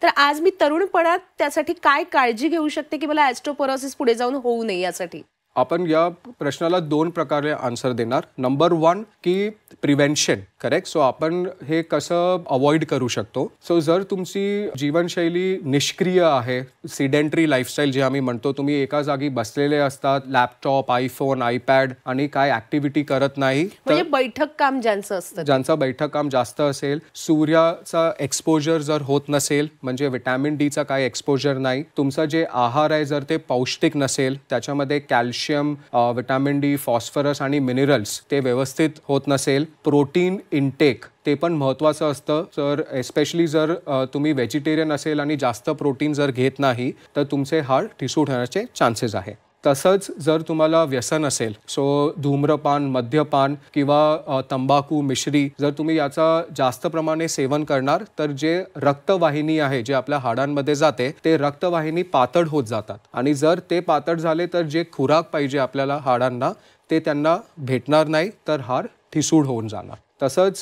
तर आज मी तरुणपणात त्यासाठी काय काळजी घेऊ शकते की मला ऑस्टिओपोरोसिस पुढे जाऊन होऊ नये यासाठी? आपण या प्रश्नाला दोन प्रकारे आन्सर देणार. नंबर 1 की प्रिव्हेन्शन, करेक्ट. सो आपण हे कसं अवॉइड करू शकतो. सो जर तुमची जीवनशैली निष्क्रिय आहे, सिडेंटरी लाईफस्टाईल जे आम्ही म्हणतो, तुम्ही एका जागी बसलेले असतात, लॅपटॉप, आयफोन, आयपॅड आणि काय ऍक्टिव्हिटी करत नाही, म्हणजे बैठक काम ज्यांचं असतं, ज्यांचं बैठक काम जास्त असेल, सूर्याचा एक्सपोजर जर होत नसेल, म्हणजे विटॅमिन डीचा काय एक्सपोजर नाही, तुमचा जे आहार आहे जर ते पौष्टिक नसेल, त्याच्यामध्ये कॅल्शियम, विटॅमिन डी, फॉस्फरस आणि मिनरल्स ते व्यवस्थित होत नसेल, प्रोटीन इनटेक ते पण महत्त्वाचं असतं. तर एस्पेशली जर तुम्ही व्हेजिटेरियन असेल आणि जास्त प्रोटीन जर घेत नाही तर तुमचे हाड ठिसूळ होण्याचे चान्सेस आहे. तसंच जर तुम्हाला व्यसन असेल, सो धूम्रपान, मद्यपान किंवा तंबाखू, मिश्री जर तुम्ही याचा जास्त प्रमाणे सेवन करणार तर जे रक्तवाहिनी आहे जे आपल्या हाडांमध्ये जाते ते रक्तवाहिनी पातळ होत जातात आणि जर ते पातळ झाले तर जे खुराक पाहिजे आपल्याला हाडांना ते त्यांना भेटणार नाही, तर हाड ठिसूळ होऊन जाणार. तसंच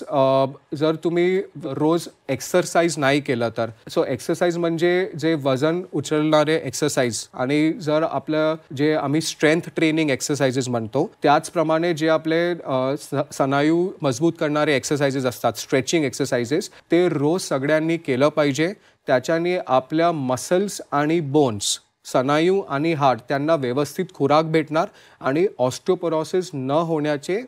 जर तुम्ही रोज एक्सरसाइज नाही केलं तर, सो एक्सरसाइज म्हणजे जे वजन उचलणारे एक्सरसाइज आणि जर आपलं जे आम्ही स्ट्रेंथ ट्रेनिंग एक्सरसाइजेस म्हणतो त्याचप्रमाणे जे आपले स्नायू मजबूत करणारे एक्सरसाइजेस असतात, स्ट्रेचिंग एक्सरसाइजेस, ते रोज सगळ्यांनी केलं पाहिजे. त्याच्याने आपल्या मसल्स आणि बोन्स, स्नायू आणि हाड त्यांना व्यवस्थित खुराक भेटणार आणि ऑस्टिओपोरोसिस न होण्याचे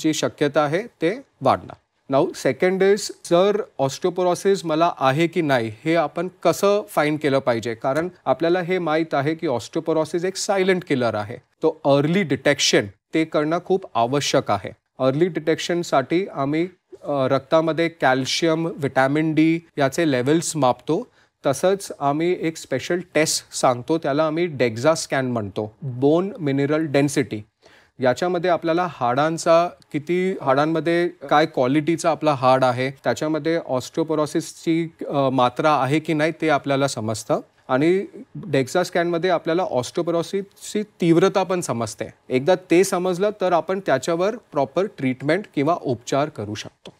जी शक्यता आहे ते वाढणार. नाऊ सेकंड इज, जर ऑस्टिओपोरोसिस मला आहे की नाही हे आपण कसं फाइंड केलं पाहिजे, कारण आपल्याला हे माहीत आहे की ऑस्टिओपोरोसिस एक सायलेंट किलर आहे. तो अर्ली डिटेक्शन ते करणं खूप आवश्यक आहे. अर्ली डिटेक्शनसाठी आम्ही रक्तामध्ये कॅल्शियम, विटॅमिन डी याचे लेवल्स मापतो. तसंच आम्ही एक स्पेशल टेस्ट सांगतो, त्याला आम्ही डेक्झा स्कॅन म्हणतो, बोन मिनरल डेन्सिटी. याच्यामध्ये आपल्याला हाडांमध्ये काय क्वालिटीचा आपला हाड आहे, त्याच्यामध्ये ऑस्टिओपोरोसिसची मात्रा आहे की नाही ते आपल्याला समजतं. आणि डेक्झा स्कॅनमध्ये आपल्याला ऑस्टिओपोरोसिसची तीव्रता पण समजते. एकदा ते समजलं तर आपण त्याच्यावर प्रॉपर ट्रीटमेंट किंवा उपचार करू शकतो.